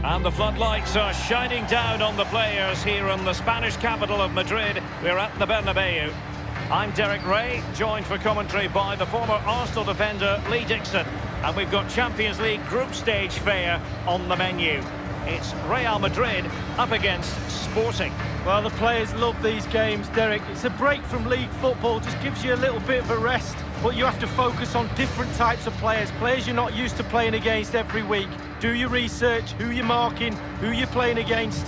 And the floodlights are shining down on the players here in the Spanish capital of Madrid. We're at the Bernabeu. I'm Derek Ray, joined for commentary by the former Arsenal defender Lee Dixon. And we've got Champions League group stage fare on the menu. It's Real Madrid up against Sporting. Well, the players love these games, Derek. It's a break from league football, just gives you a little bit of a rest. But you have to focus on different types of players you're not used to playing against every week. Do your research, who you're marking, who you're playing against.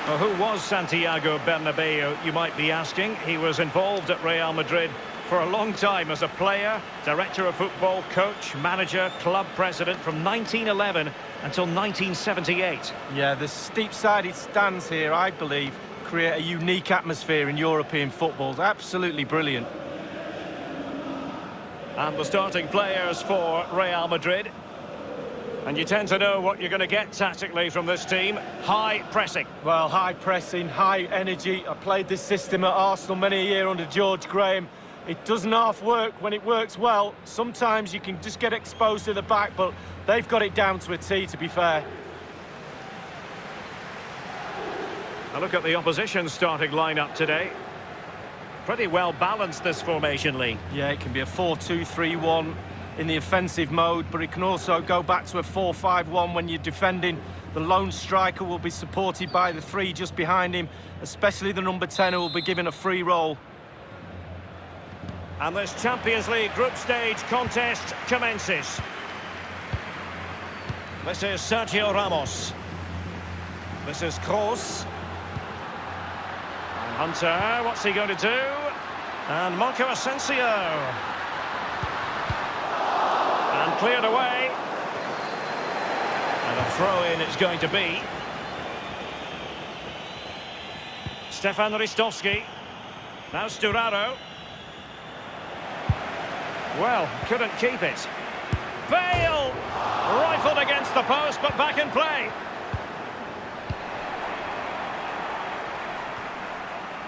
Well, who was Santiago Bernabeu, you might be asking? He was involved at Real Madrid for a long time as a player, director of football, coach, manager, club president from 1911 until 1978. Yeah, the steep-sided stands here, I believe, create a unique atmosphere in European football. Absolutely brilliant. And the starting players for Real Madrid. And you tend to know what you're going to get tactically from this team. High pressing. Well, high pressing, high energy. I played this system at Arsenal many a year under George Graham. It doesn't half work when it works well. Sometimes you can just get exposed to the back, but they've got it down to a T, to be fair. A look at the opposition starting lineup today. Pretty well balanced, this formation, Lee. Yeah, it can be a 4-2-3-1 in the offensive mode, but it can also go back to a 4-5-1 when you're defending. The lone striker will be supported by the three just behind him, especially the number 10 who will be given a free roll. And this Champions League group stage contest commences. This is Sergio Ramos. This is Kroos. And Hunter, what's he going to do? And Marco Asensio. And cleared away. And a throw-in it's going to be. Stefan Ristovski. Now Sturaro. Well, couldn't keep it. Bale! Rifled against the post, but back in play.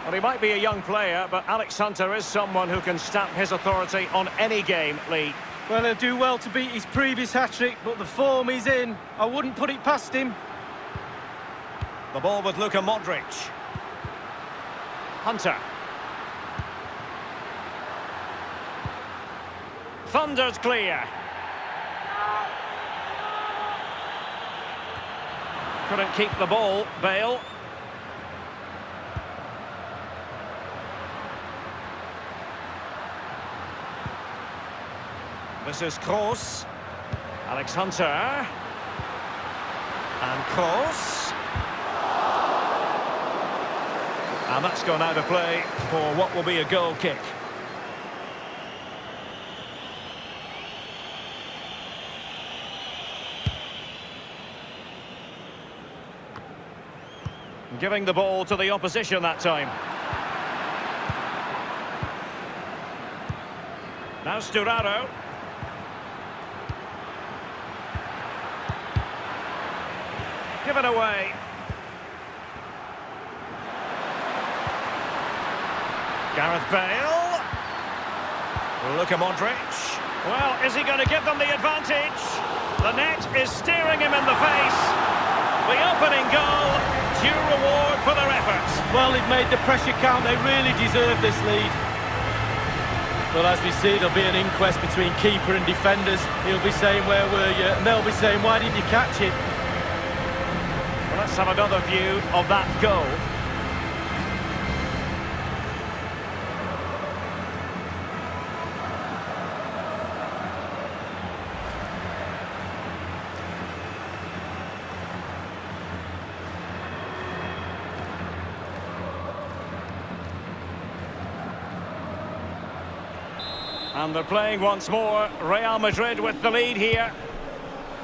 Well, he might be a young player, but Alex Hunter is someone who can stamp his authority on any game, Lee. Well, he'll do well to beat his previous hat-trick, but the form he's in, I wouldn't put it past him. The ball with Luka Modric. Hunter. Thundered clear. Couldn't keep the ball, Bale. This is Kroos. Alex Hunter. And Kroos. And that's gone out of play for what will be a goal kick. Giving the ball to the opposition that time. Now Sturaro. Given away. Gareth Bale. Luka Modric. Well, is he going to give them the advantage? The net is staring him in the face. The opening goal, due reward for their efforts. Well, they've made the pressure count. They really deserve this lead. Well, as we see, there'll be an inquest between keeper and defenders. He'll be saying, where were you? And they'll be saying, why didn't you catch it? Well, let's have another view of that goal. And they're playing once more. Real Madrid with the lead here.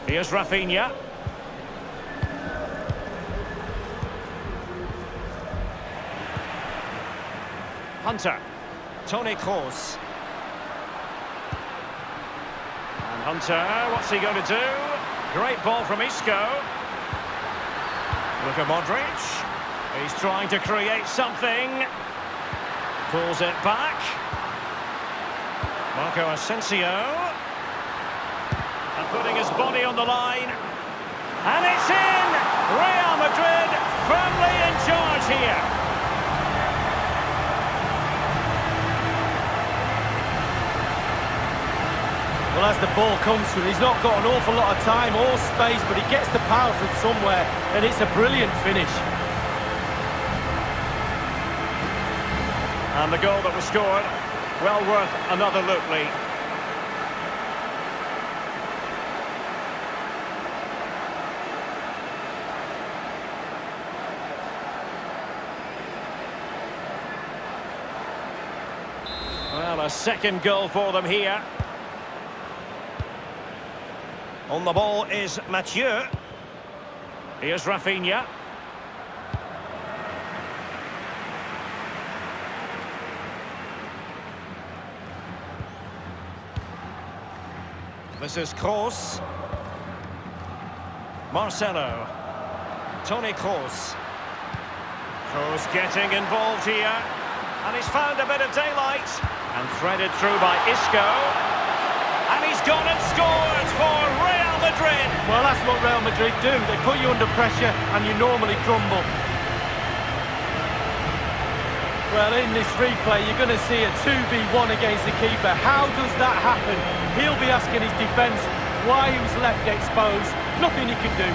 Here's Rafinha. Hunter. Toni Kroos. And Hunter, what's he going to do? Great ball from Isco. Look at Modric. He's trying to create something. Pulls it back. Marco Asensio. And putting his body on the line. And it's in! Real Madrid firmly in charge here. Well, as the ball comes to him, he's not got an awful lot of time or space, but he gets the power from somewhere, and it's a brilliant finish. And the goal that was scored, well worth another look, Lee. Well, a second goal for them here. On the ball is Mathieu. Here's Rafinha. This is Kroos. Marcelo. Toni Kroos. Kroos getting involved here. And he's found a bit of daylight. And threaded through by Isco. And he's gone and scored for Real Madrid. Well, that's what Real Madrid do. They put you under pressure and you normally crumble. Well, in this replay, you're going to see a 2v1 against the keeper. How does that happen? He'll be asking his defence why he was left exposed. Nothing he can do.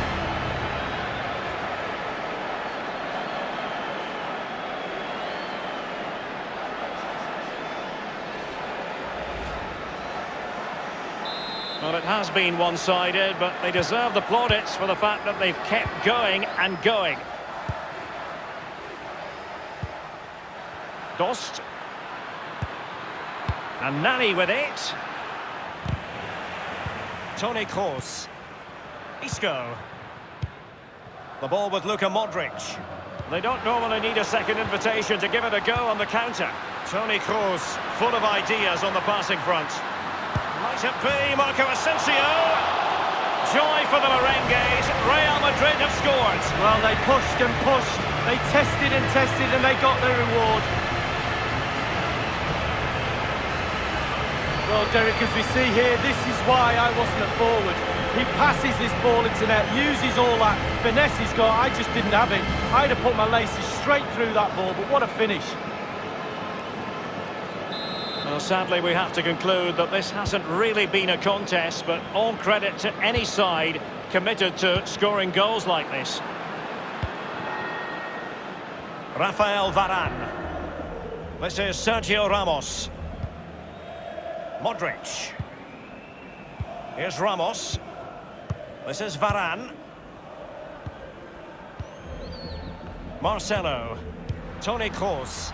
Well, it has been one-sided, but they deserve the plaudits for the fact that they've kept going and going. Dost. And Nani with it. Toni Kroos. Isco. The ball with Luka Modric. They don't normally need a second invitation to give it a go on the counter. Toni Kroos, full of ideas on the passing front. Might it be Marco Asensio? Joy for the Merengues. Real Madrid have scored. Well, they pushed and pushed. They tested and tested and they got their reward. Well, Derek, as we see here, this is why I wasn't a forward. He passes this ball into net, uses all that finesse he's got. I just didn't have it. I'd have put my laces straight through that ball, but what a finish. Well, sadly, we have to conclude that this hasn't really been a contest, but all credit to any side committed to scoring goals like this. Rafael Varane. This is Sergio Ramos. Modric. Here's Ramos. This is Varane. Marcelo. Toni Kroos.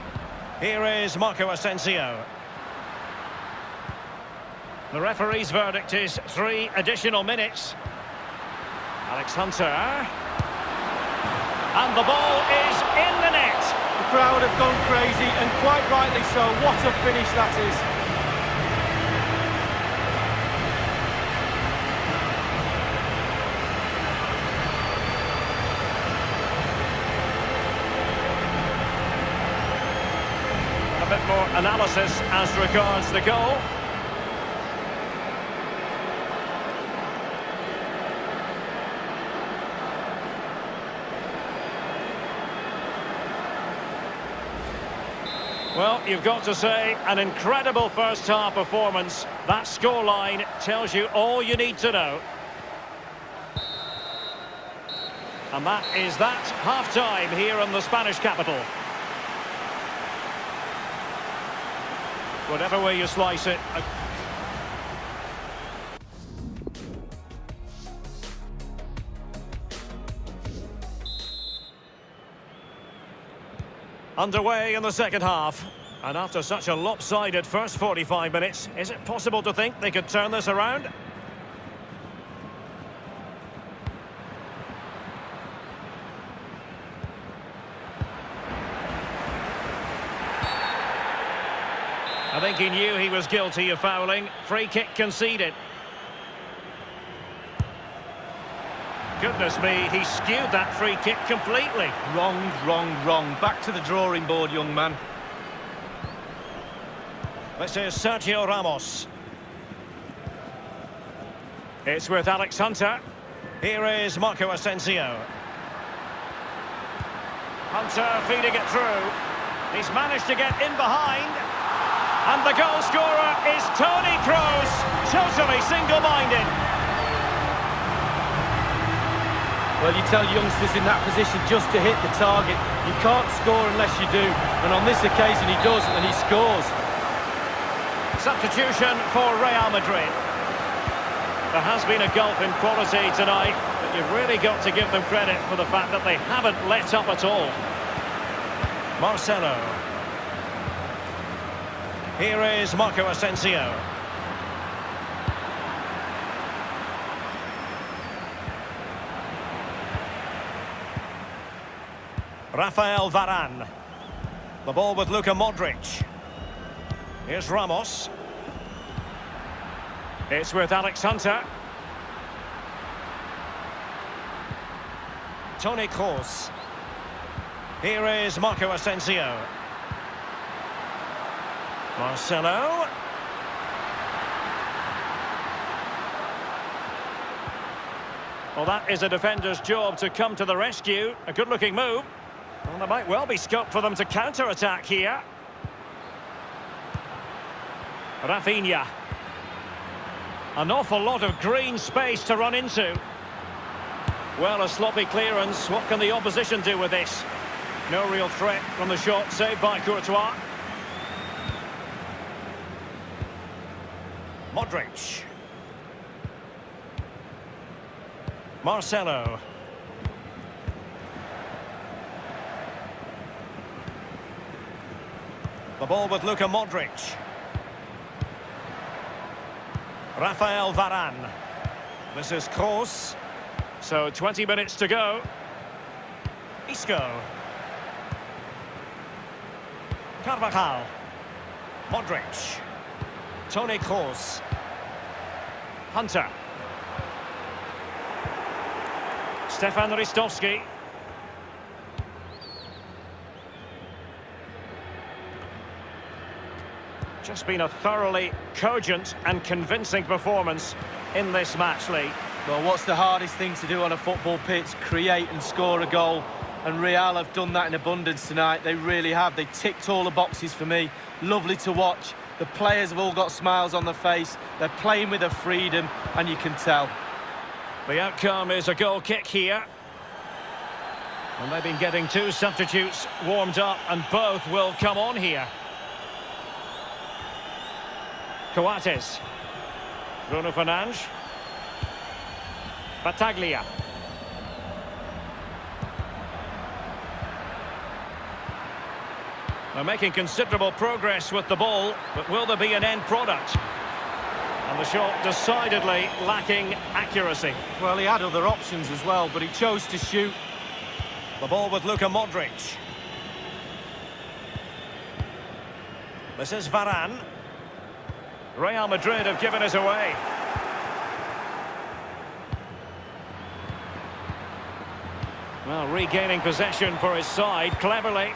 Here is Marco Asensio. The referee's verdict is 3 additional minutes. Alex Hunter. And the ball is in the net. The crowd have gone crazy, and quite rightly so. What a finish that is. A bit more analysis as regards the goal. Well, you've got to say, an incredible first-half performance. That scoreline tells you all you need to know. And that is that half-time here in the Spanish capital. Whatever way you slice it. Underway in the second half. And after such a lopsided first 45 minutes, is it possible to think they could turn this around? I think he knew he was guilty of fouling. Free kick conceded. Goodness me, he skewed that free kick completely. Wrong, wrong, wrong. Back to the drawing board, young man. This is Sergio Ramos. It's with Alex Hunter. Here is Marco Asensio. Hunter feeding it through. He's managed to get in behind. And the goal scorer is Toni Kroos, totally single-minded. Well, you tell youngsters in that position just to hit the target. You can't score unless you do. And on this occasion he does, and he scores. Substitution for Real Madrid. There has been a gulf in quality tonight, but you've really got to give them credit for the fact that they haven't let up at all. Marcelo. Here is Marco Asensio. Rafael Varane. The ball with Luka Modric. Here's Ramos. It's with Alex Hunter. Toni Kroos. Here is Marco Asensio. Marcelo. Well, that is a defender's job to come to the rescue. A good-looking move. Well, there might well be scope for them to counter-attack here. Rafinha. An awful lot of green space to run into. Well, a sloppy clearance. What can the opposition do with this? No real threat from the shot, saved by Courtois. Modric. Marcelo. The ball with Luka Modric. Rafael Varane. This is Kroos. So 20 minutes to go. Isco. Carvajal. Modric. Toni Kroos. Hunter. Stefan Ristovski. Just been a thoroughly cogent and convincing performance in this match, Lee. Well, what's the hardest thing to do on a football pitch? Create and score a goal. And Real have done that in abundance tonight. They really have. They ticked all the boxes for me. Lovely to watch. The players have all got smiles on their face. They're playing with a freedom, and you can tell. The outcome is a goal kick here. And they've been getting two substitutes warmed up, and both will come on here. Coates. Bruno Fernandes. Battaglia. They're making considerable progress with the ball, but will there be an end product? And the shot decidedly lacking accuracy. Well, he had other options as well, but he chose to shoot. The ball with Luka Modric. This is Varane. Real Madrid have given it away. Well, regaining possession for his side, cleverly.